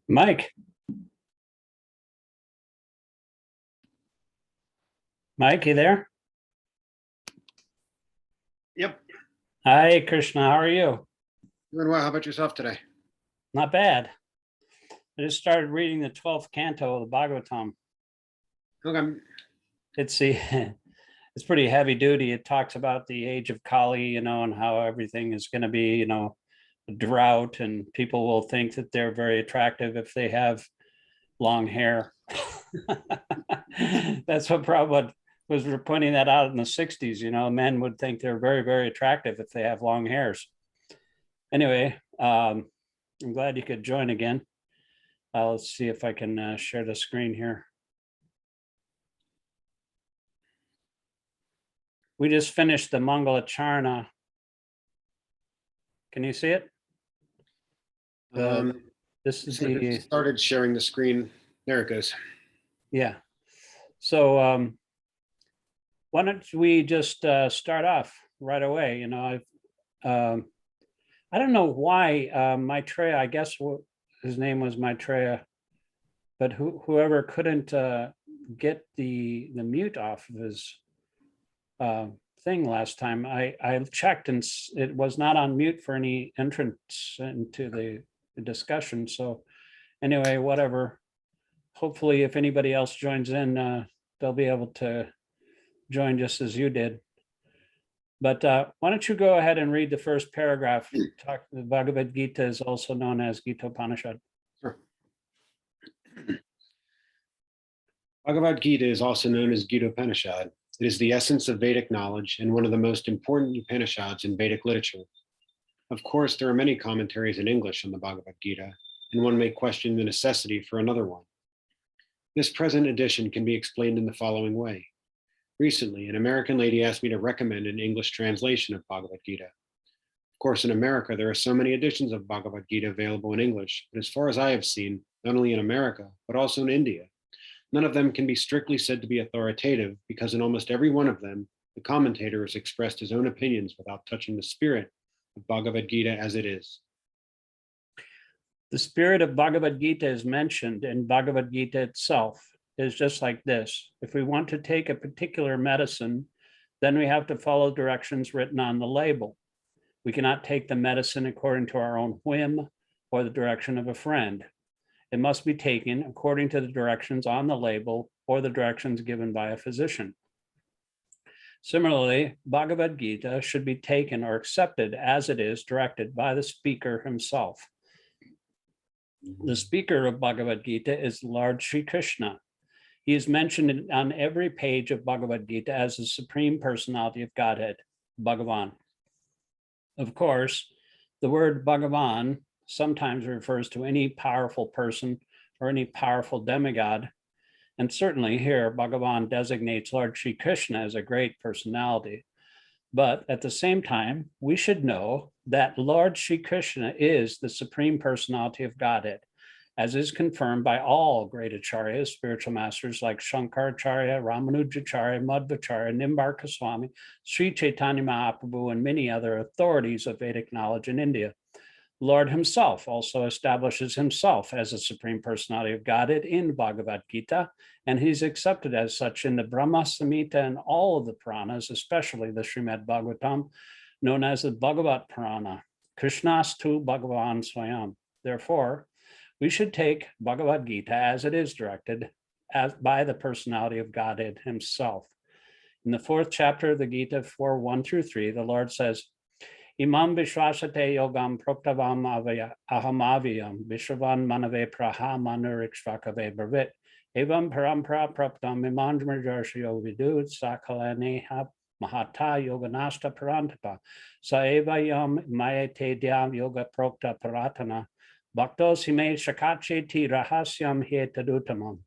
Mike. Mike, you there? Yep. Hi, Krishna. How are you? Doing well. How about yourself today? Not bad. I just started reading the 12th canto of the Bhagavatam. Okay. It's it's pretty heavy duty. It talks about the age of Kali, and how everything is going to be, a drought, and people will think that they're very attractive if they have long hair. That's what Prabhupada was pointing that out in the 60s. Men would think they're very, very attractive if they have long hairs. Anyway, I'm glad you could join again. Let's see if I can share the screen here. We just finished the Mangalacharna. Can you see it? This is the started sharing the screen. There it goes. Yeah. So why don't we just start off right away? I don't know why Maitreya, I guess his name was Maitreya, but whoever couldn't get the mute off of his thing last time, I checked and it was not on mute for any entrance into the discussion. So anyway, whatever. Hopefully, if anybody else joins in, they'll be able to join just as you did. But why don't you go ahead and read the first paragraph? The Bhagavad-Gita is also known as Gita Upanishad. Sure. Bhagavad-Gita is also known as Gita Upanishad. It is the essence of Vedic knowledge and one of the most important Upanishads in Vedic literature. Of course, there are many commentaries in English on the Bhagavad-Gita, and one may question the necessity for another one. This present edition can be explained in the following way. Recently, an American lady asked me to recommend an English translation of Bhagavad-Gita. Of course, in America, there are so many editions of Bhagavad-Gita available in English, but as far as I have seen, not only in America, but also in India, none of them can be strictly said to be authoritative because in almost every one of them, the commentator has expressed his own opinions without touching the spirit of Bhagavad-Gita as it is. The spirit of Bhagavad-Gita is mentioned in Bhagavad-Gita itself. Is just like this. If we want to take a particular medicine, then we have to follow directions written on the label. We cannot take the medicine according to our own whim or the direction of a friend. It must be taken according to the directions on the label or the directions given by a physician. Similarly, Bhagavad-Gita should be taken or accepted as it is directed by the speaker himself. The speaker of Bhagavad-Gita is Lord Sri Krishna. He is mentioned on every page of Bhagavad-Gita as the Supreme Personality of Godhead, Bhagavan. Of course, the word Bhagavan sometimes refers to any powerful person or any powerful demigod. And certainly here, Bhagavan designates Lord Sri Krishna as a great personality. But at the same time, we should know that Lord Sri Krishna is the Supreme Personality of Godhead, as is confirmed by all great acharyas, spiritual masters like Shankaracharya, Ramanujacharya, Madhvacharya, Nimbarka Swami, Sri Chaitanya Mahaprabhu, and many other authorities of Vedic knowledge in India. The Lord himself also establishes himself as a Supreme Personality of Godhead in Bhagavad-Gita, and he's accepted as such in the Brahma Samhita and all of the Puranas, especially the Srimad Bhagavatam, known as the Bhagavat Purana, Krishnastu Bhagavan Swayam. Therefore, we should take Bhagavad-Gita as it is directed by the personality of Godhead himself. In the 4th chapter of the Gita 4:1-3, the Lord says, Imam Vishwasate Yogam Proktavam Ahamaviyam Vishwavan Manave Praha Manurikshvakave Bravit Evam Parampara Praptam Imanjmarjarshayo Vidut Sakalaneha Mahata Yoganasta Parantapa Saevayam Mayate Dyam Yoga Prokta Paratana Bhaktos hime shakacheti rahasyam he tadutamam.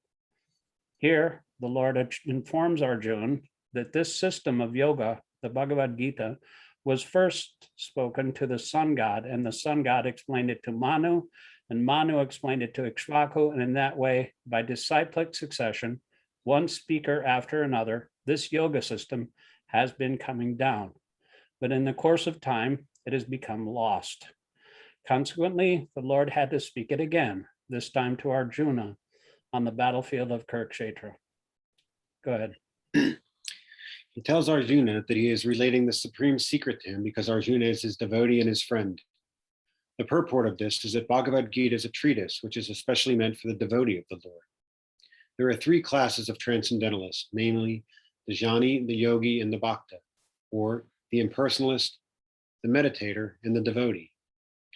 Here, the Lord informs Arjuna that this system of yoga, the Bhagavad-Gita, was first spoken to the sun god, and the sun god explained it to Manu, and Manu explained it to Ikshvaku, and in that way, by disciplic succession, one speaker after another, this yoga system has been coming down. But in the course of time, it has become lost. Consequently, the Lord had to speak it again, this time to Arjuna on the battlefield of Kurukshetra. Go ahead. He tells Arjuna that he is relating the supreme secret to him because Arjuna is his devotee and his friend. The purport of this is that Bhagavad-Gita is a treatise which is especially meant for the devotee of the Lord. There are three classes of transcendentalists, namely the jnani, the yogi, and the bhakta, or the impersonalist, the meditator, and the devotee.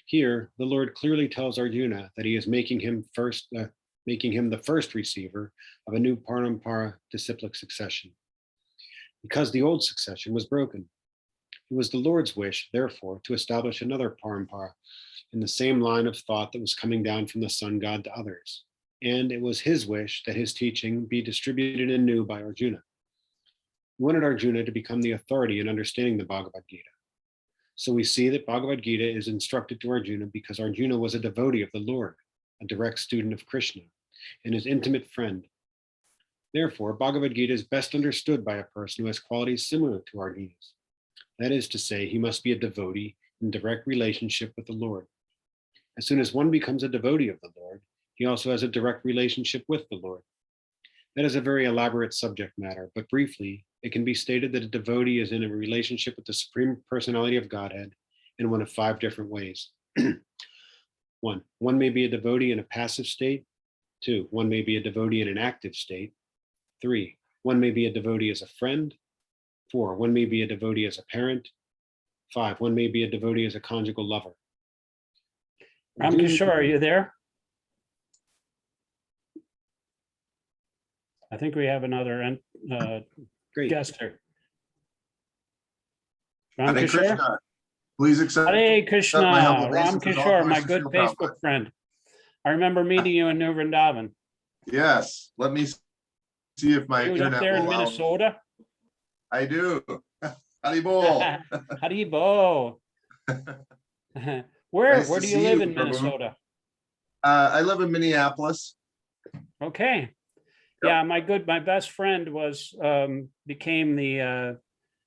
Here, the Lord clearly tells Arjuna that he is making him the first receiver of a new parampara disciplic succession, because the old succession was broken. It was the Lord's wish, therefore, to establish another parampara in the same line of thought that was coming down from the sun god to others. And it was his wish that his teaching be distributed anew by Arjuna. He wanted Arjuna to become the authority in understanding the Bhagavad-Gita. So we see that Bhagavad-Gita is instructed to Arjuna because Arjuna was a devotee of the Lord, a direct student of Krishna, and his intimate friend. Therefore, Bhagavad-Gita is best understood by a person who has qualities similar to Arjuna's. That is to say, he must be a devotee in direct relationship with the Lord. As soon as one becomes a devotee of the Lord, he also has a direct relationship with the Lord. That is a very elaborate subject matter, but briefly, it can be stated that a devotee is in a relationship with the Supreme Personality of Godhead in one of 5 different ways. 1, one may be a devotee in a passive state. 2, one may be a devotee in an active state. 3, one may be a devotee as a friend. 4, one may be a devotee as a parent. 5, one may be a devotee as a conjugal lover. Ram Kishora, are you there? I think we have another Great. guest here. Ram Hare Kishora? Krishna. Please accept. Hare my Krishna, humble Ram obeisances, all Kishora, my voices good feel Facebook conflict. friend. I remember meeting you in New Vrindavan. Yes, let me see if my You was up internet there in will allow. Minnesota? I do. Haribol. Haribo. Where Nice to do you see live you, in Prabhu. Minnesota? I live in Minneapolis. Okay. Yeah, my best friend was became the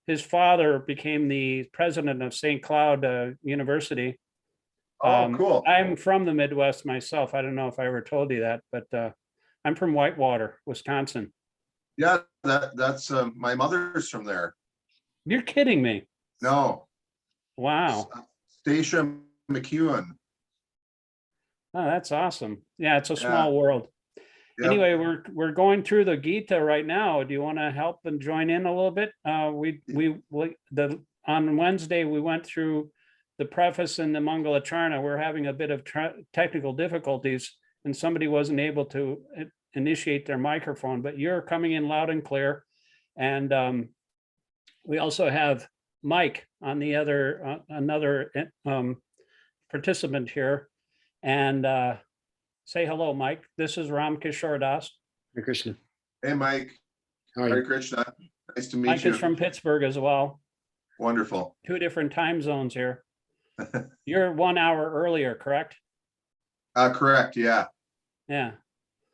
his father became the president of St. Cloud University. Oh, cool. I'm from the Midwest myself. I don't know if I ever told you that, but I'm from Whitewater, Wisconsin. Yeah, that's my mother's from there. You're kidding me. No, Wow. Stacia McEwen. Oh, that's awesome. Yeah, it's a Yeah. small world. Yep. Anyway, we're going through the Gita right now. Do you want to help and join in a little bit? On Wednesday we went through the preface and the Mangalacharna. We're having a bit of technical difficulties, and somebody wasn't able to initiate their microphone. But you're coming in loud and clear, and we also have Mike on the other another participant here, and. Say hello, Mike. This is Ram Kishora Das. Hare Krishna. Hey, Mike. How are Hare you? Krishna. Nice to meet Mike you. is from Pittsburgh as well. Wonderful. 2 different time zones here. You're 1 hour earlier, correct? Correct. Yeah. Yeah.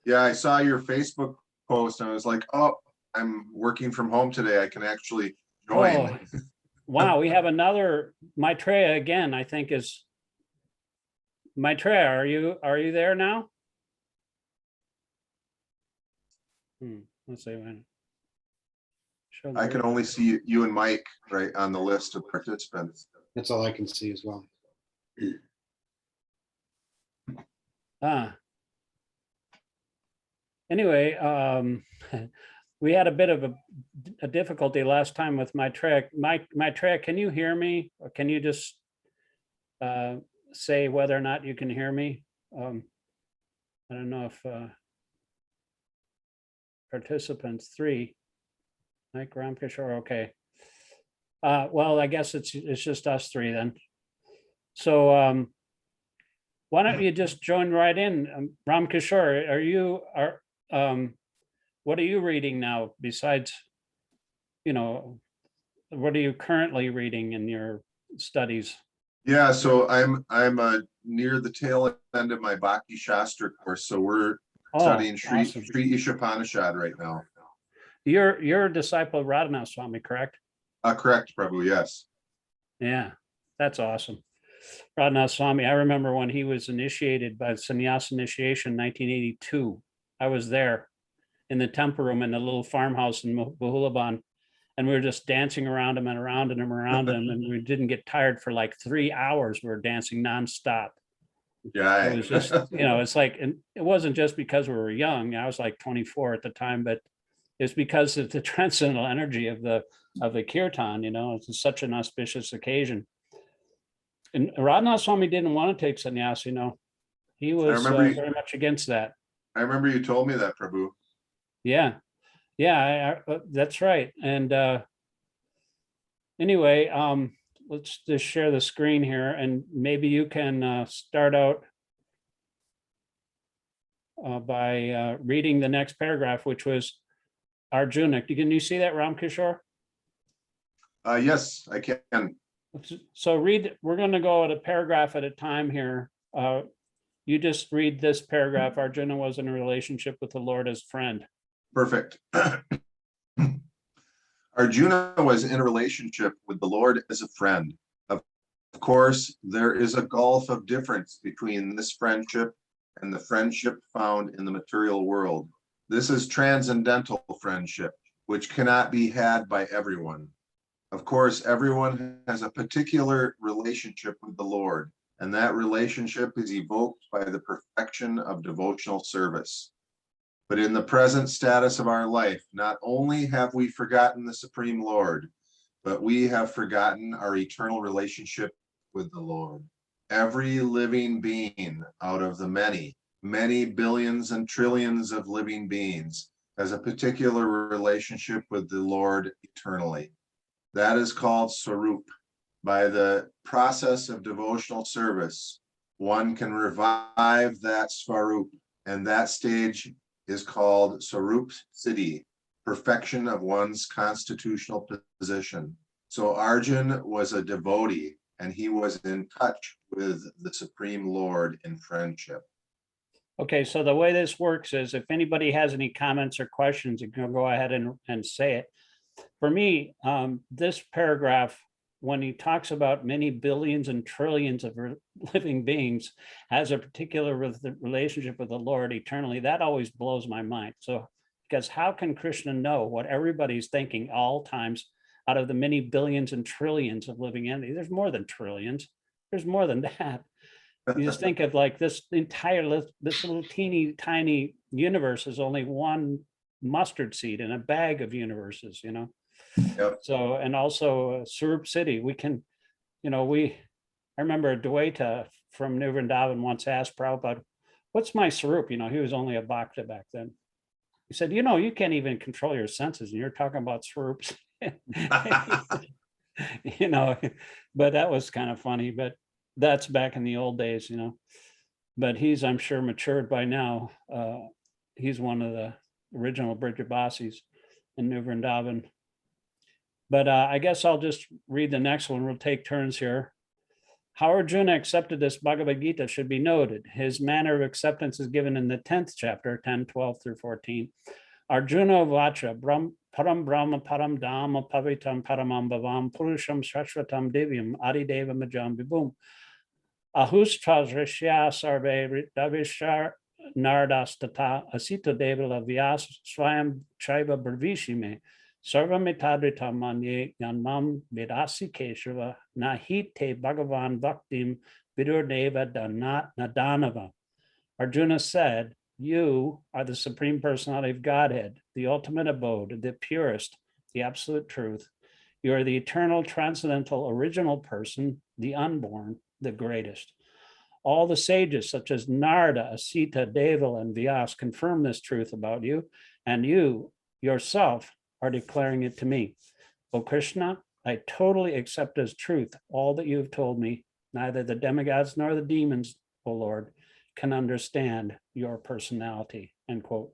Yeah, I saw your Facebook post and I was like, oh, I'm working from home today. I can actually join. Oh, wow. We have another Maitreya again, I think is Maitreya. Are you there now? Let's see. I can only see you and Mike right on the list of participants. That's all I can see as well. Anyway, we had a bit of a difficulty last time with Maitreya. Maitreya, can you hear me? Or can you just say whether or not you can hear me? I don't know if participants 3, Mike, Ram Kishora, okay. Well, I guess it's just us 3 then. So why don't you just join right in? Ram Kishora, what are you reading now besides, what are you currently reading in your studies? Yeah, so I'm near the tail end of my Bhakti-shastra course. So we're studying Sri awesome. Śikṣāṣtaka right now. You're a disciple of Radhanath Swami, correct? Correct, Prabhu, yes. Yeah, that's awesome. Radhanath Swami, I remember when he was initiated by sannyas initiation in 1982. I was there in the temple room in the little farmhouse in Bahulaban, and we were just dancing around him and around him and around him, and we didn't get tired for like 3 hours. We were dancing nonstop. Yeah. It was just, it's like, and it wasn't just because we were young. I was like 24 at the time, but it's because of the transcendental energy of the kirtan. It's such an auspicious occasion. And Radhanath Swami didn't want to take sannyas. He was very much against that. I remember you told me that, Prabhu. Yeah, that's right. And anyway, let's just share the screen here, and maybe you can start out by reading the next paragraph, which was Arjuna. Can you see that, Ram Kishora? Yes, I can. So we're going to go at a paragraph at a time here. You just read this paragraph. Arjuna was in a relationship with the Lord as friend. Perfect. Arjuna was in a relationship with the Lord as a friend. Of course, there is a gulf of difference between this friendship and the friendship found in the material world. This is transcendental friendship, which cannot be had by everyone. Of course, everyone has a particular relationship with the Lord, and that relationship is evoked by the perfection of devotional service. But in the present status of our life, not only have we forgotten the Supreme Lord, but we have forgotten our eternal relationship with the Lord. Every living being out of the many, many billions and trillions of living beings has a particular relationship with the Lord eternally. That is called Swarup. By the process of devotional service, one can revive that Swarup, and that stage is called Swarup Siddhi, perfection of one's constitutional position. So Arjun was a devotee, and he was in touch with the Supreme Lord in friendship. Okay, so the way this works is if anybody has any comments or questions, you can go ahead and say it. For me, this paragraph, when he talks about many billions and trillions of living beings, has a particular relationship with the Lord eternally, that always blows my mind. So, because how can Krishna know what everybody's thinking all times out of the many billions and trillions of living entities? There's more than trillions. There's more than that. You just think of like this little teeny tiny universe is only one mustard seed in a bag of universes, Yep. So, and also Swarup Siddhi, we can, I remember Dwaita from New Vrindavan once asked Prabhupada, what's my Swarup? He was only a bhakta back then. He said, you can't even control your senses and you're talking about Swarups. But that was kind of funny, but that's back in the old days, but he's, I'm sure, matured by now. He's one of the original Brijabasis in New Vrindavan. But I guess I'll just read the next one. We'll take turns here. How Arjuna accepted this Bhagavad-Gita should be noted. His manner of acceptance is given in the 10th chapter, 10, 12 through 14. Arjuna vacha, param brahma, param dhamma, pavitam, paramam bhavam, purusham, shashvatam, divyam, adideva majam vibhum. Ahustras sarve davishar nardastata asita devala vyas swayam chaiva brvishime. Sarvamitadrita manye yanmam vidasi keshava nahite bhagavan bhaktim vidurdeva nadanava. Arjuna said, you are the Supreme Personality of Godhead, the ultimate abode, the purest, the absolute truth. You are the eternal, transcendental, original person, the unborn, the greatest. All the sages such as Narada, Asita, Deval, and Vyas confirm this truth about you, and you yourself are declaring it to me. O Krishna, I totally accept as truth all that you have told me. Neither the demigods nor the demons, O Lord, can understand your personality, end quote.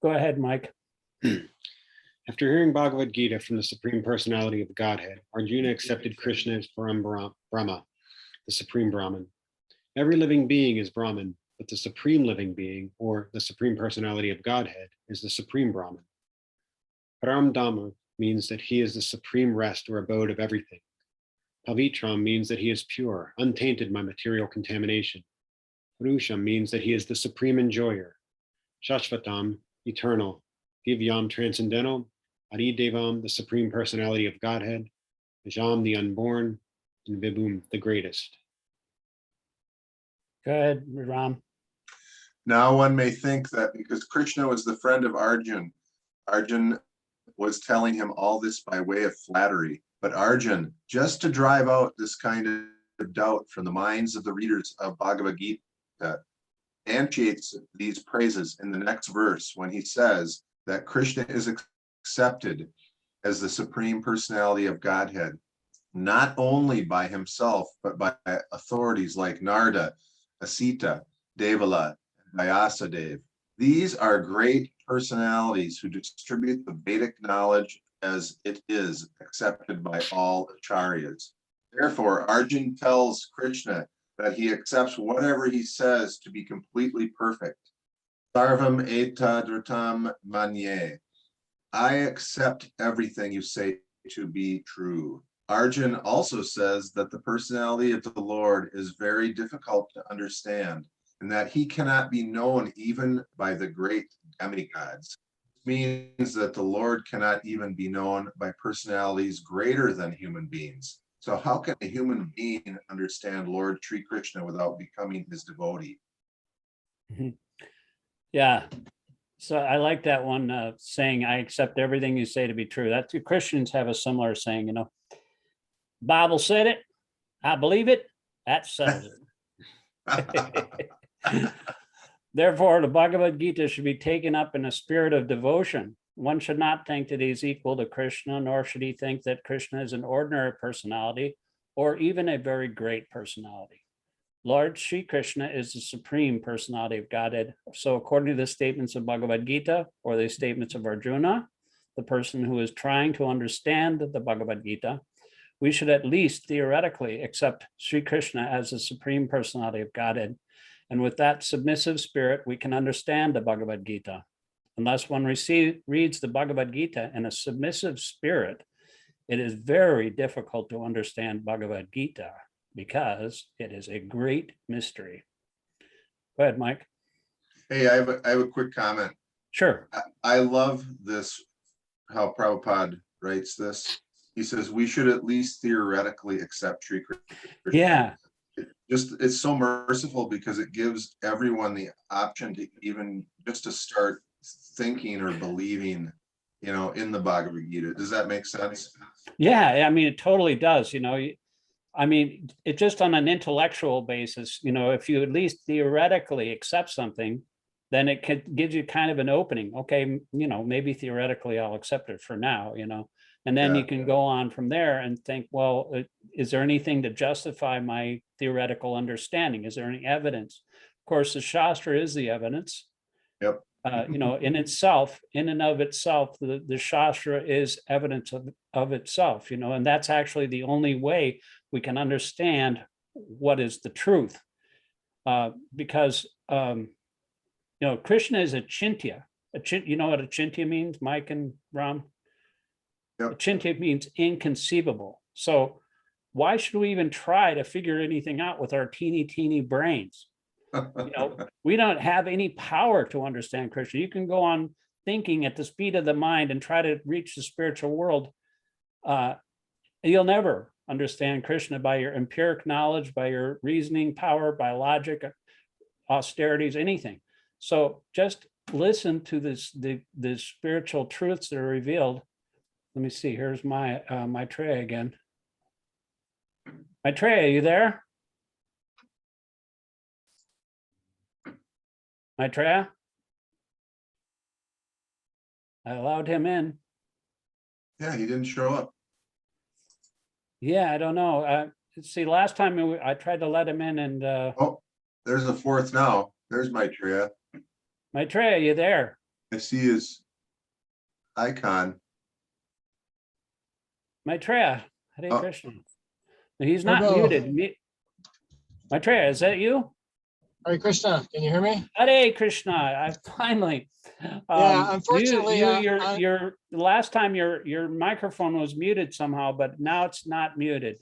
Go ahead, Mike. After hearing Bhagavad-Gita from the Supreme Personality of Godhead, Arjuna accepted Krishna as Brahma, the Supreme Brahman. Every living being is Brahman, but the Supreme Living Being, or the Supreme Personality of Godhead, is the Supreme Brahman. Param Dhamma means that he is the supreme rest or abode of everything. Pavitram means that he is pure, untainted by material contamination. Purusham means that he is the supreme enjoyer. Shashvatam, eternal. Divyam, transcendental. Adidevam, the supreme personality of Godhead. Ajam, the unborn. And Vibhum, the greatest. Go ahead, Ram. Now one may think that because Krishna was the friend of Arjun, Arjun was telling him all this by way of flattery. But Arjun, just to drive out this kind of doubt from the minds of the readers of Bhagavad-Gita, substantiates these praises in the next verse when he says that Krishna is accepted as the supreme personality of Godhead, not only by himself, but by authorities like Narada, Asita, Devala, and Vyasadeva. These are great personalities who distribute the Vedic knowledge as it is accepted by all acharyas. Therefore, Arjun tells Krishna that he accepts whatever he says to be completely perfect. Sarvam etadritam manye. I accept everything you say to be true. Arjun also says that the personality of the Lord is very difficult to understand, and that he cannot be known even by the great demigods. This means that the Lord cannot even be known by personalities greater than human beings. So how can a human being understand Lord Sri Krishna without becoming his devotee? Yeah. So I like that one saying, I accept everything you say to be true. That Christians have a similar saying, Bible said it, I believe it, that settles it. Therefore, the Bhagavad-Gita should be taken up in a spirit of devotion. One should not think that he's equal to Krishna, nor should he think that Krishna is an ordinary personality or even a very great personality. Lord Sri Krishna is the supreme personality of Godhead. So according to the statements of Bhagavad-Gita or the statements of Arjuna, the person who is trying to understand the Bhagavad-Gita, we should at least theoretically accept Sri Krishna as the supreme personality of Godhead. And with that submissive spirit, we can understand the Bhagavad-Gita. Unless one reads the Bhagavad-Gita in a submissive spirit, it is very difficult to understand Bhagavad-Gita because it is a great mystery. Go ahead, Mike. Hey, I have a quick comment. Sure. I love this, how Prabhupada writes this. He says we should at least theoretically accept Sri Krishna. Yeah. It's so merciful because it gives everyone the option to even just to start thinking or believing, in the Bhagavad Gita. Does that make sense? Yeah, I mean, it totally does. I mean, it just on an intellectual basis, if you at least theoretically accept something, then it gives you kind of an opening. Okay, maybe theoretically I'll accept it for now, and then you can go on from there and think, well, is there anything to justify my theoretical understanding? Is there any evidence? Of course, the Shastra is the evidence. Yep. In and of itself, the Shastra is evidence of itself, and that's actually the only way we can understand what is the truth. Because, Krishna is Achintya. You know what Achintya means, Mike and Ram? Yep. Achintya means inconceivable. So why should we even try to figure anything out with our teeny brains? We don't have any power to understand Krishna. You can go on thinking at the speed of the mind and try to reach the spiritual world. You'll never understand Krishna by your empiric knowledge, by your reasoning power, by logic, austerities, anything. So just listen to the spiritual truths that are revealed. Let me see. Here's my Maitreya again. Maitreya, are you there? Maitreya? I allowed him in. Yeah, he didn't show up. Yeah, I don't know. See, last time I tried to let him in and... Oh, there's a fourth now. There's Maitreya. Maitreya, you there? I see his icon. Maitreya, Hare Oh. Krishna. He's not Hello. muted. Maitreya, is that you? Hare Krishna, can you hear me? Hare Krishna, I finally. Yeah, unfortunately, your last time your microphone was muted somehow, but now it's not muted.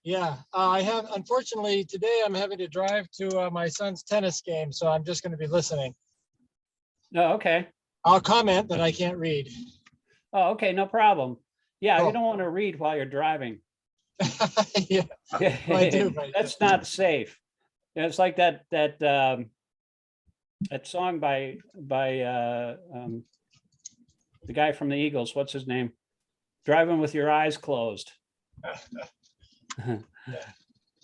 Yeah, I have, unfortunately, today I'm having to drive to my son's tennis game, so I'm just going to be listening. No, okay. I'll comment that I can't read. Oh, okay, no problem. Yeah, you Cool. don't want to read while you're driving. Yeah, well, I do, but That's not safe. Yeah, it's like that song by the guy from the Eagles. What's his name? Driving with your eyes closed.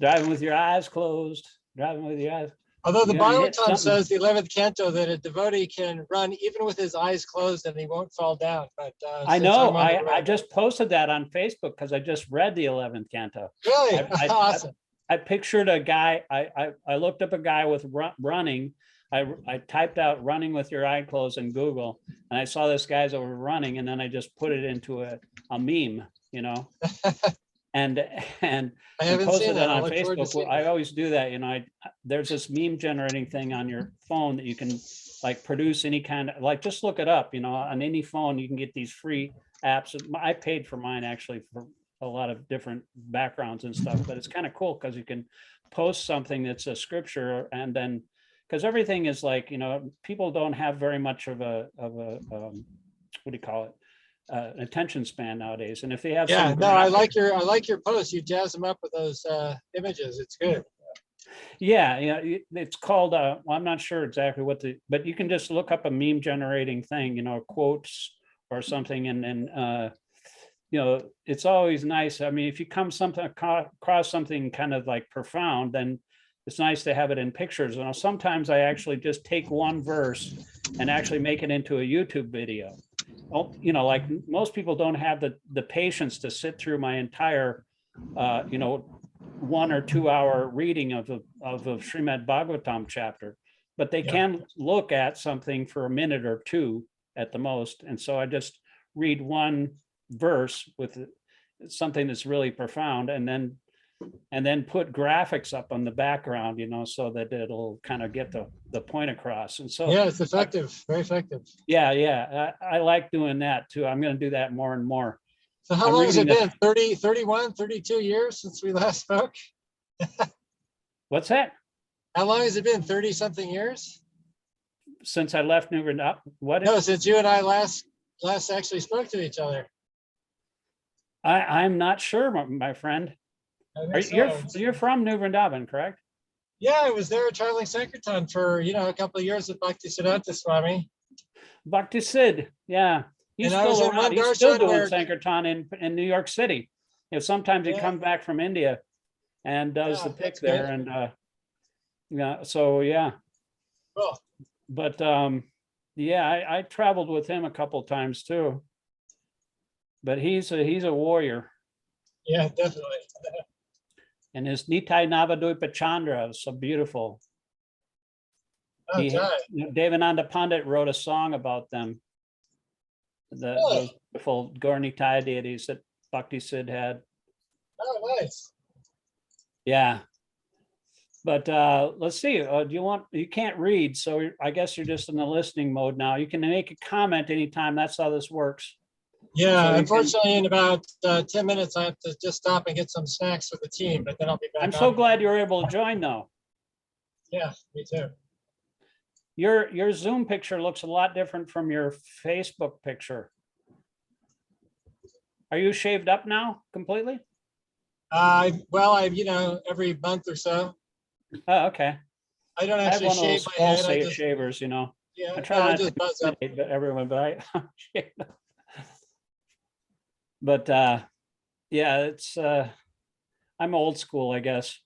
Driving with your eyes closed. Driving with your eyes. although the You're gonna hit Bhagavatam something. says, the 11th canto, that a devotee can run even with his eyes closed and he won't fall down. But I since know. I'm on the I road- just posted that on Facebook because I just read the 11th canto. Really? Awesome. I pictured a guy. I looked up a guy with running. I typed out "running with your eye closed" in Google, and I saw this guy's over running, and then I just put it into a meme, you know, and I haven't posted seen it that. I on look forward to Facebook. seeing I it. always do that, you know. There's this meme generating thing on your phone that you can like produce any kind of, like, just look it up, you know, on any phone. You can get these free apps. I paid for mine actually for a lot of different backgrounds and stuff, but it's kind of cool because you can post something that's a scripture, and then because everything is like, you know, people don't have very much of a what do you call it, attention span nowadays, and if they have Yeah, some no, I graphic- like your post. You jazz them up with those images. It's good. yeah, it's called well, I'm not sure exactly but you can just look up a meme generating thing, you know, quotes or something, and then you know, it's always nice. I mean, if you come across something kind of like profound, then it's nice to have it in pictures. You know, sometimes I actually just take one verse and actually make it into a YouTube video. Oh, you know, like most people don't have the patience to sit through my entire, you know, 1 or 2 hour reading of a Srimad Bhagavatam chapter, but they Yeah. can look at something for a minute or two at the most. And so I just read one verse with something that's really profound, and then put graphics up on the background, you know, so that it'll kind of get the point across. And so Yeah, it's effective. Very effective. yeah, I like doing that too. I'm going to do that more and more. So how I'm long has it reading been? 30, 31, 32 years since we last spoke? What's that? How long has it been? 30 something years? Since I left New Vrindavan, what? No, since you and I last actually spoke to each other. I'm not sure, my friend. I think so. You're from New Vrindavan, correct? Yeah, I was there traveling Sankirtan for, you know, a couple of years with Bhaktisiddhanta Swami. Bhakti Sid, yeah. He's And I was still in around. one He's still darshan doing where- Sankirtan in New York City. You know, sometimes he Yeah. comes back from India and does Yeah, the pick that's there, good. and yeah. So yeah, Cool. but yeah, I traveled with him a couple times too. But he's a warrior, Yeah, definitely. and his Nitai Navadvipa Chandra is so beautiful. Oh, He- Jai. you know, Devananda Pandit wrote a song about them. Really? Those beautiful Gaur Nitai deities that Bhakti Sid had. Oh, nice. Yeah. But let's see. You can't read, so I guess you're just in the listening mode now. You can make a comment anytime. That's how this works. Yeah, So you can- unfortunately, in about 10 minutes, I have to just stop and get some snacks for the team, but then I'll be back. I'm so on. glad you were able to join, though. Yeah, me too. Your Zoom picture looks a lot different from your Facebook picture. Are you shaved up now completely? Well, you know, every month or so. Oh, okay. I don't I have actually one of shave those my full head. I just, shavers, you know. yeah, I no, try I not just to buzz up. intimidate everyone, but but yeah, it's I'm old school, I guess.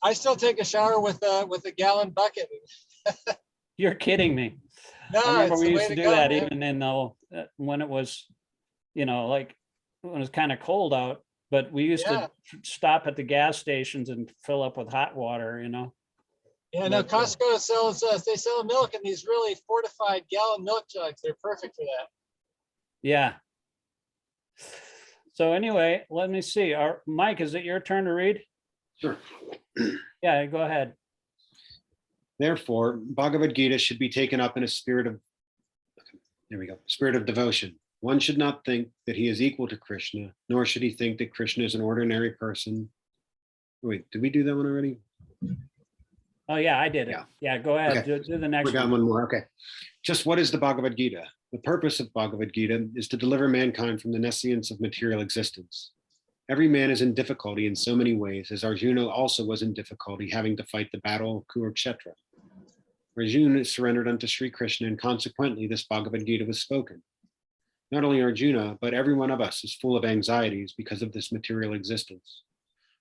I still take a shower with a gallon bucket. You're kidding me. No, I remember it's we the used way to to do go, that man. even in when it was, you know, like when it was kind of cold out, but we used Yeah. to stop at the gas stations and fill up with hot water, you know. Yeah, no, But, Costco sells, they sell milk in these really fortified gallon milk jugs. They're perfect for that. Yeah. So anyway, let me see. Mike, is it your turn to read? Sure. Yeah, go ahead. Therefore, Bhagavad-Gita should be taken up in a spirit of devotion. One should not think that he is equal to Krishna, nor should he think that Krishna is an ordinary person Wait, did we do that one already? Oh, yeah, I did it. Yeah. Yeah, go ahead. Okay. Do the We next got one. one more. Okay. Just what is the Bhagavad-Gītā? The purpose of Bhagavad-Gītā is to deliver mankind from the nescience of material existence. Every man is in difficulty in so many ways, as Arjuna also was in difficulty, having to fight the battle of Kurukshetra. Arjuna surrendered unto Sri Krishna, and consequently this Bhagavad-Gītā was spoken. Not only Arjuna, but every one of us is full of anxieties because of this material existence.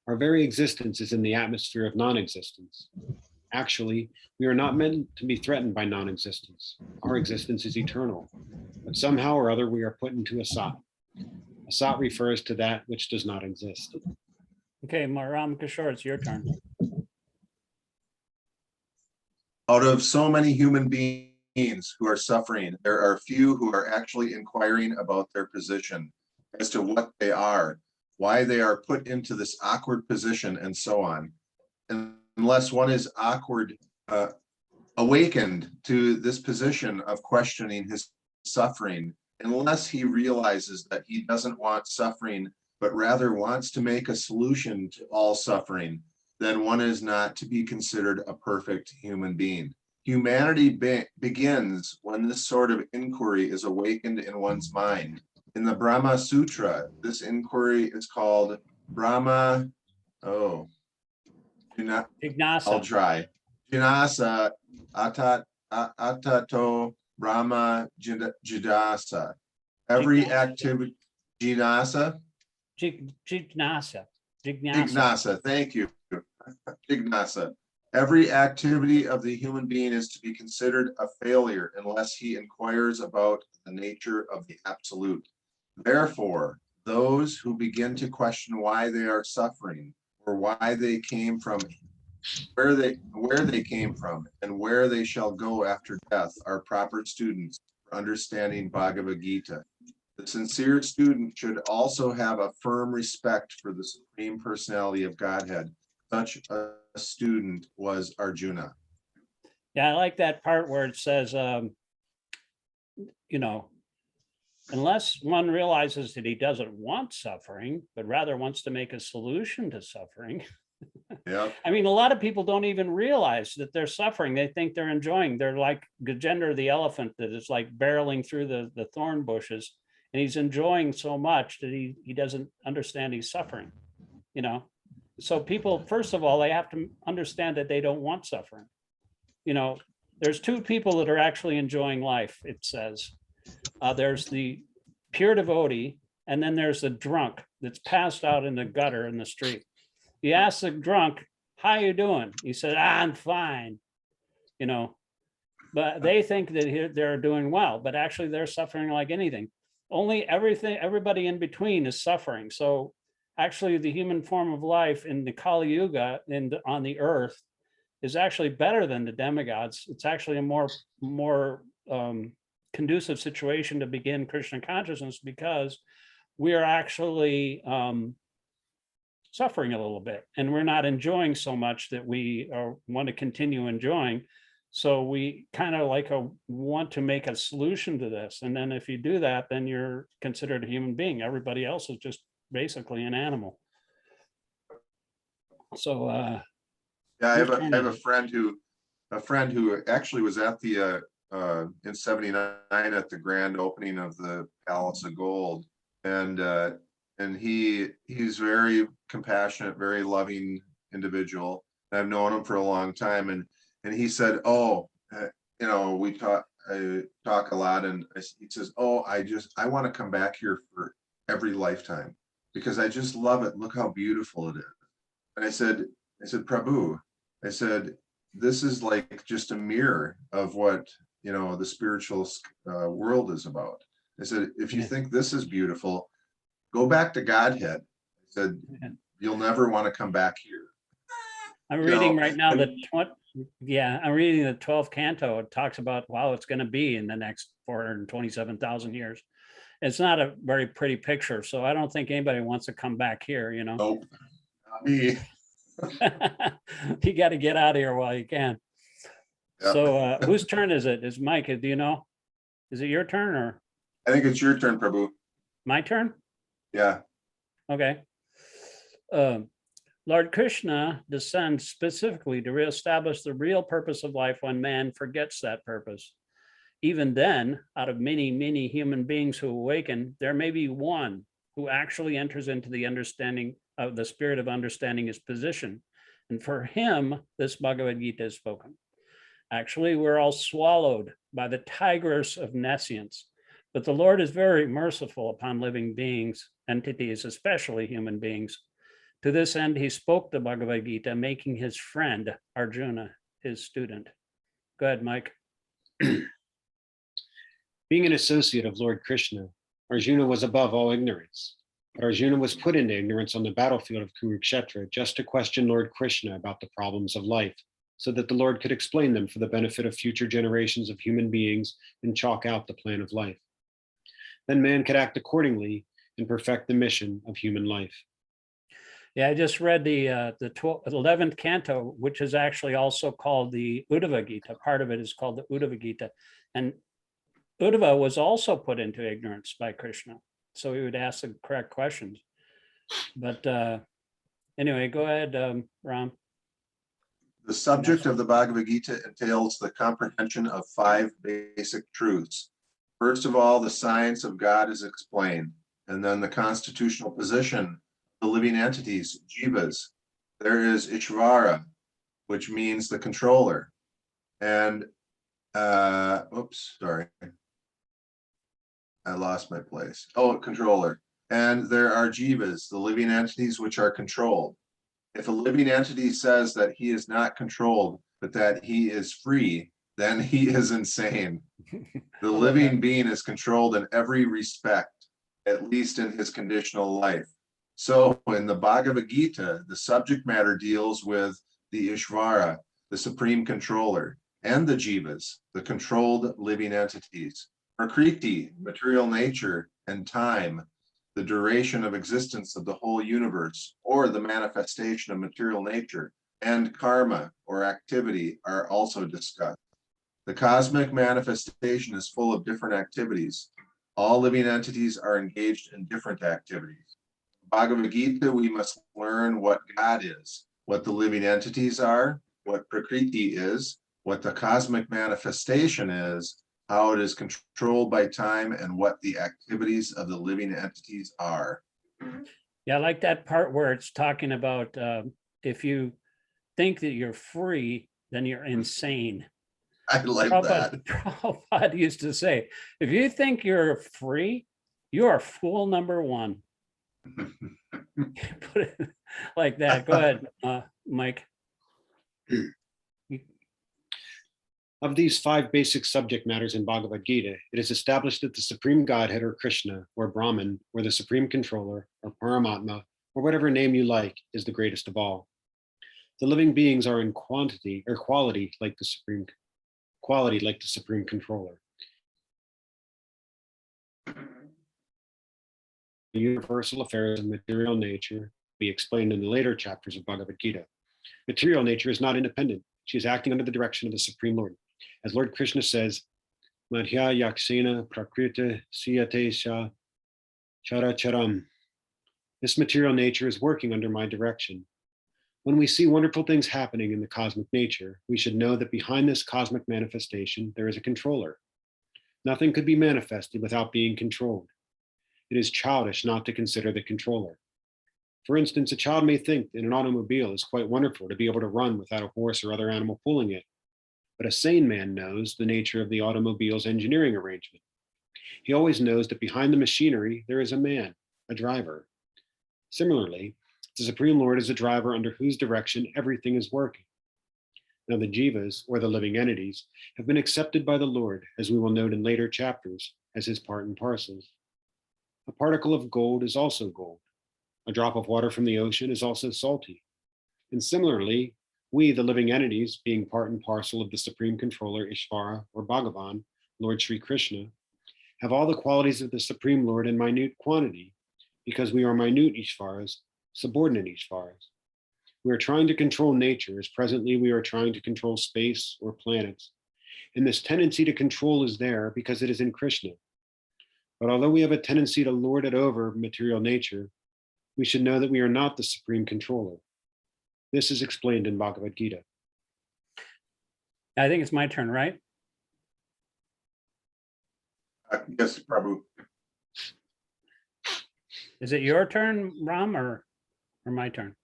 Our very existence is in the atmosphere of non-existence. Actually, we are not meant to be threatened by non-existence. Our existence is eternal, but somehow or other we are put into a sat. A sat refers to that which does not exist. Okay, Rama Kishora, it's your turn. Out of so many human beings who are suffering, there are few who are actually inquiring about their position, as to what they are, why they are put into this awkward position, and so on. And unless one is awakened to this position of questioning his suffering, unless he realizes that he doesn't want suffering, but rather wants to make a solution to all suffering, then one is not to be considered a perfect human being. Humanity begins when this sort of inquiry is awakened in one's mind. In the Brahma Sutra, this inquiry is called Brahma, I'll try. Jinasa Atato Brahma Jidasa. Every activity, Jinasa? Jignasa, thank you. Jignasa. Every activity of the human being is to be considered a failure unless he inquires about the nature of the absolute. Therefore, those who begin to question why they are suffering, or why they came from, where they came from, and where they shall go after death, are proper students for understanding Bhagavad-Gītā. The sincere student should also have a firm respect for the Supreme Personality of Godhead. Such a student was Arjuna. Yeah, I like that part where it says, unless one realizes that he doesn't want suffering, but rather wants to make a solution to suffering. Yeah. I mean, a lot of people don't even realize that they're suffering. They think they're enjoying. They're like Gajendra the elephant that is like barreling through the thorn bushes, and he's enjoying so much that he doesn't understand he's suffering, So people, first of all, they have to understand that they don't want suffering. There's two people that are actually enjoying life, it says. There's the pure devotee, and then there's the drunk that's passed out in the gutter in the street. You ask the drunk, how you doing? He said, I'm fine, but they think that they're doing well, but actually they're suffering like anything. Everybody in between is suffering. So actually the human form of life in the Kali Yuga on the earth is actually better than the demigods. It's actually a more conducive situation to begin Krishna consciousness, because we are actually suffering a little bit, and we're not enjoying so much that we want to continue enjoying. So we kind of want to make a solution to this. And then if you do that, then you're considered a human being. Everybody else is just basically an animal. So yeah, I have a friend who actually was at the in '79 at the grand opening of the Palace of Gold, and he's very compassionate, very loving individual. I've known him for a long time, and he said, we talk a lot, and he says, I want to come back here for every lifetime because I just love it. Look how beautiful it is. And I said, Prabhu, I said, this is like just a mirror of what the spiritual world is about. I said, if you think this is beautiful, go back to Godhead. I said, you'll never want to come back here. I'm reading right now I'm reading the 12th canto. It talks about how it's going to be in the next 427,000 years. It's not a very pretty picture, so I don't think anybody wants to come back here, Nope, not me. You got to get out of here while you can. Yep. So whose turn is it? Is Mike? Do you know? Is it your turn or? I think it's your turn, Prabhu. My turn? Yeah. Okay. Lord Krishna descends specifically to reestablish the real purpose of life when man forgets that purpose. Even then, out of many, many human beings who awaken, there may be one who actually enters into the understanding of the spirit of understanding his position. And for him, this Bhagavad-Gita is spoken. Actually, we're all swallowed by the tigers of nescience, but the Lord is very merciful upon living beings, entities, especially human beings. To this end, he spoke the Bhagavad-Gita, making his friend Arjuna his student. Go ahead, Mike. Being an associate of Lord Krishna, Arjuna was above all ignorance. But Arjuna was put into ignorance on the battlefield of Kurukshetra just to question Lord Krishna about the problems of life, so that the Lord could explain them for the benefit of future generations of human beings and chalk out the plan of life. Then man could act accordingly and perfect the mission of human life. Yeah, I just read the 11th canto, which is actually also called the Uddhava Gita. Part of it is called the Uddhava Gita. And Uddhava was also put into ignorance by Krishna. So he would ask the correct questions. But anyway, go ahead, Ram. The subject of the Bhagavad-Gita entails the comprehension of 5 basic truths. First of all, the science of God is explained, and then the constitutional position, the living entities, jivas. There is Ishvara, which means the controller. And, sorry. I lost my place. Oh, controller. And there are jivas, the living entities which are controlled. If a living entity says that he is not controlled, but that he is free, then he is insane. The living being is controlled in every respect, at least in his conditional life. So in the Bhagavad-Gita, the subject matter deals with the Ishvara, the supreme controller, and the jivas, the controlled living entities. Prakriti, material nature, and time, the duration of existence of the whole universe, or the manifestation of material nature, and karma, or activity, are also discussed. The cosmic manifestation is full of different activities. All living entities are engaged in different activities. Bhagavad-Gita, we must learn what God is, what the living entities are, what Prakriti is, what the cosmic manifestation is, how it is controlled by time, and what the activities of the living entities are. Yeah, I like that part where it's talking about if you think that you're free, then you're insane. I like that. Prabhupada used to say, if you think you're free, you are fool number one. Put it like that. Go ahead, Mike. Of these 5 basic subject matters in Bhagavad Gita, it is established that the Supreme Godhead, or Krishna, or Brahman, or the Supreme Controller, or Paramatma, or whatever name you like, is the greatest of all. The living beings are in quantity or quality like the Supreme Controller. The universal affairs of material nature be explained in the later chapters of Bhagavad Gita. Material nature is not independent. She is acting under the direction of the Supreme Lord. As Lord Krishna says, Madhya yaksena prakriti siyate sha characharam. This material nature is working under my direction. When we see wonderful things happening in the cosmic nature, we should know that behind this cosmic manifestation, there is a controller. Nothing could be manifested without being controlled. It is childish not to consider the controller. For instance, a child may think that an automobile is quite wonderful to be able to run without a horse or other animal pulling it. But a sane man knows the nature of the automobile's engineering arrangement. He always knows that behind the machinery, there is a man, a driver. Similarly, the Supreme Lord is a driver under whose direction everything is working. Now the jivas, or the living entities, have been accepted by the Lord, as we will note in later chapters, as his part and parcels. A particle of gold is also gold. A drop of water from the ocean is also salty. And similarly, we, the living entities, being part and parcel of the Supreme Controller, Ishvara, or Bhagavan, Lord Sri Krishna, have all the qualities of the Supreme Lord in minute quantity, because we are minute Ishvaras, subordinate Ishvaras. We are trying to control nature, as presently we are trying to control space or planets. And this tendency to control is there because it is in Krishna. But although we have a tendency to lord it over material nature, we should know that we are not the Supreme Controller. This is explained in Bhagavad-Gītā. I think it's my turn, right? I guess probably. Is it your turn, Ram, or my turn?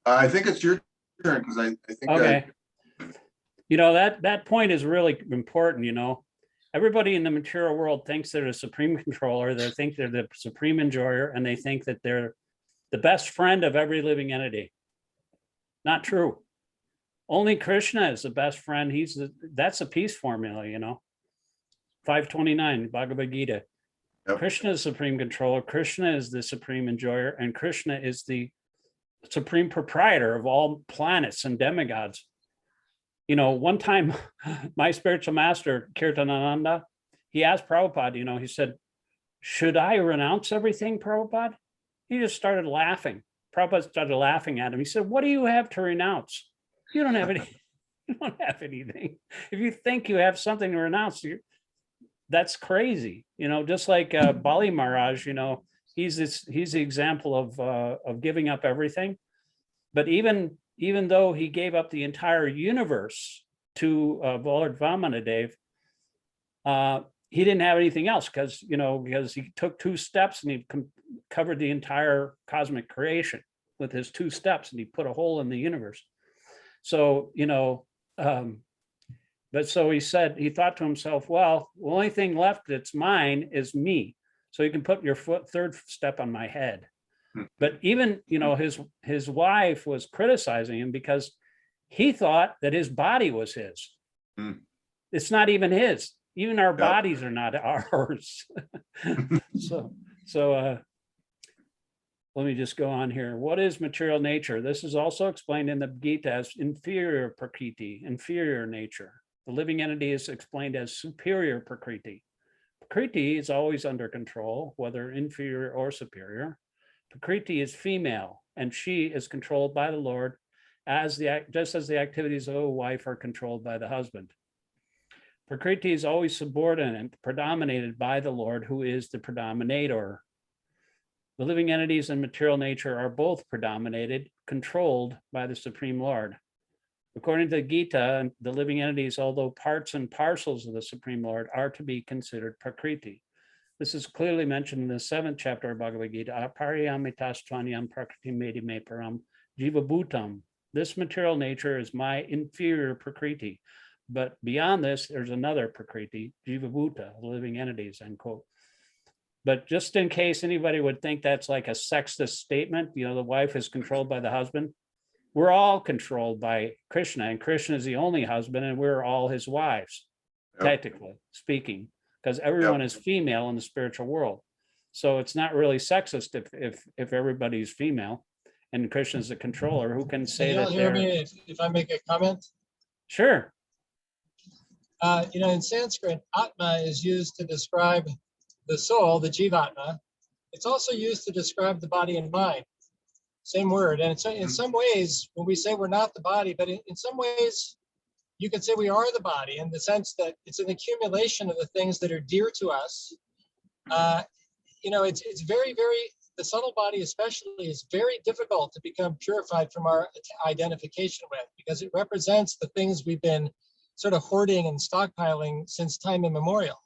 I think it's your turn because I think. Okay. You know, that point is really important, you know. Everybody in the material world thinks they're the supreme controller, they think they're the supreme enjoyer, and they think that they're the best friend of every living entity. Not true. Only Krishna is the best friend. That's a peace formula, you know. 529, Bhagavad-Gītā. Yep. Krishna is supreme controller, Krishna is the supreme enjoyer, and Krishna is the supreme proprietor of all planets and demigods. You know, one time my spiritual master, Kirtanananda, he asked Prabhupada, you know, he said, should I renounce everything, Prabhupada? He just started laughing. Prabhupada started laughing at him. He said, what do you have to renounce? You don't have any, you don't have anything. If you think you have something to renounce, that's crazy. You know, just like Bali Maharaj, you know, he's the example of giving up everything. But even though he gave up the entire universe to Lord Vamanadev, he didn't have anything else because he took 2 steps and he covered the entire cosmic creation with his 2 steps, and he put a hole in the universe. So, you know, but so he said, he thought to himself, well, the only thing left that's mine is me. So you can put your 3rd step on my head. But even, you know, his wife was criticizing him because he thought that his body was his. It's not even his. Even our bodies are not ours. So let me just go on here. What is material nature? This is also explained in the Gita as inferior prakriti, inferior nature. The living entity is explained as superior prakriti. Prakriti is always under control, whether inferior or superior. Prakriti is female, and she is controlled by the Lord, just as the activities of a wife are controlled by the husband. Prakriti is always subordinate, predominated by the Lord, who is the predominator. The living entities and material nature are both predominated, controlled by the Supreme Lord. According to the Gita, the living entities, although parts and parcels of the Supreme Lord, are to be considered Prakriti. This is clearly mentioned in the 7th chapter of Bhagavad-Gītā. Apariyamitastvanyam prakriti medime param jiva bhutam. This material nature is my inferior Prakriti. But beyond this, there's another Prakriti, jiva bhuta, living entities, end quote. But just in case anybody would think that's like a sexist statement, you know, the wife is controlled by the husband. We're all controlled by Krishna, and Krishna is the only husband, and we're all his wives, technically speaking, because everyone is female in the spiritual world. So it's not really sexist if everybody's female and Krishna's the controller. Who can say that? You'll hear me if I make a comment? Sure. You know, in Sanskrit, Atma is used to describe the soul, the Jivatma. It's also used to describe the body and mind. Same word. And it's, in some ways, when we say we're not the body, but in some ways, you could say we are the body in the sense that it's an accumulation of the things that are dear to us. You know, it's very, very, the subtle body especially is very difficult to become purified from our identification with, because it represents the things we've been sort of hoarding and stockpiling since time immemorial.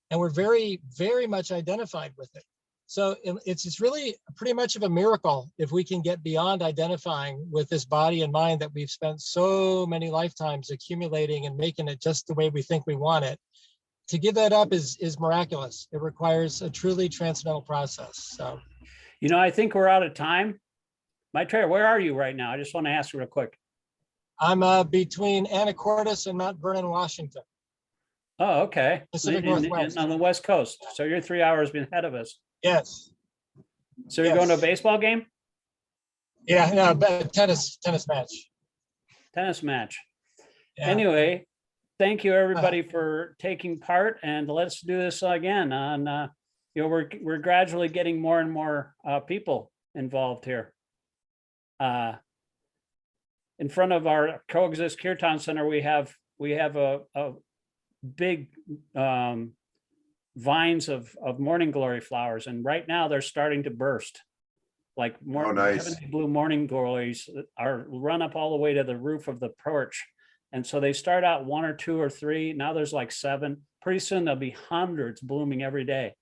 And we're very, very much identified with it. So it's really pretty much of a miracle if we can get beyond identifying with this body and mind that we've spent so many lifetimes accumulating and making it just the way we think we want it. To give that up is miraculous. It requires a truly transcendental process. So, you know, I think we're out of time. Maitreya, where are you right now? I just want to ask real quick. I'm between Anacortes and Mount Vernon, Washington. Oh, okay. Pacific Northwest. On the West Coast. So you're 3 hours ahead of us. Yes. So you're going to a baseball game? Yeah, no, tennis match. Tennis match. Yeah. Anyway, thank you everybody for taking part, and let's do this again. On you know, we're gradually getting more and more people involved here. In front of our Coexist Kirtan Center, we have a big vines of morning glory flowers, and right now they're starting to burst. like more Oh, nice. heavenly blue morning glories are run up all the way to the roof of the porch. And so they start out 1 or 2 or 3. Now there's like 7. Pretty soon there'll be hundreds blooming every day.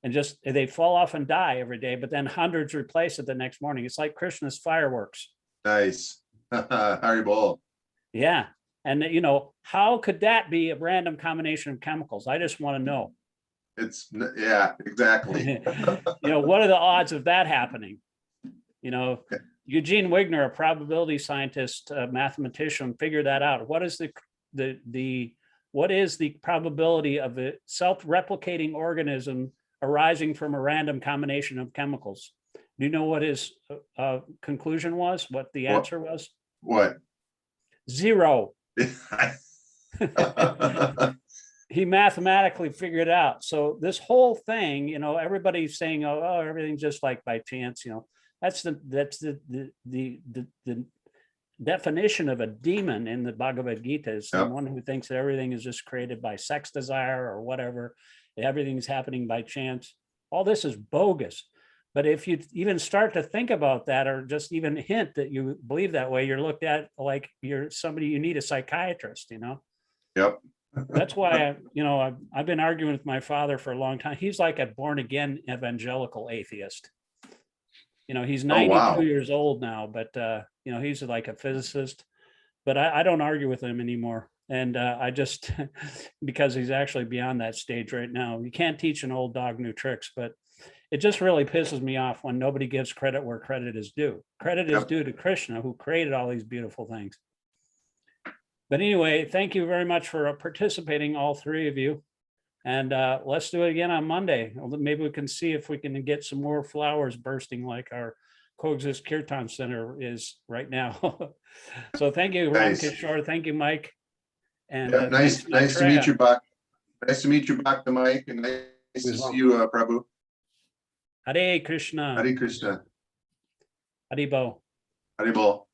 And just they fall off and die every day, but then hundreds replace it the next morning. It's like Krishna's fireworks. Nice. Haribol. Yeah. And you know, how could that be a random combination of chemicals? I just want to know. Yeah, exactly. You know, what are the odds of that happening? You know, Eugene Wigner, a probability scientist, mathematician, figured that out. What is what is the probability of a self-replicating organism arising from a random combination of chemicals? Do you know what his conclusion was? What the answer was? What? 0. He mathematically figured it out. So this whole thing, you know, everybody's saying, oh, everything's just like by chance, you know. That's the definition of a demon in the Bhagavad-Gita is someone who thinks that everything is just created by sex desire or whatever. Everything's happening by chance. All this is bogus. But if you even start to think about that, or just even hint that you believe that way, you're looked at like you're somebody, you need a psychiatrist, you know? Yep. That's why, I've been arguing with my father for a long time. He's like a born again evangelical atheist. You know, he's 92 years old now, but, he's like a physicist, but I don't argue with him anymore. And I just, because he's actually beyond that stage right now. You can't teach an old dog new tricks, but it just really pisses me off when nobody gives credit where credit is due. Credit is due to Krishna, who created all these beautiful things. But anyway, thank you very much for participating, all 3 of you. And let's do it again on Monday. Maybe we can see if we can get some more flowers bursting like our Coexist Kirtan Center is right now. So thank you, Rama Kishora. Thank you, Mike. And nice to meet you, Bhakti. Nice to meet you, Bhakti, Mike. And nice to see you, Prabhu. Hare Krishna. Hare Krishna. Haribo. Haribol.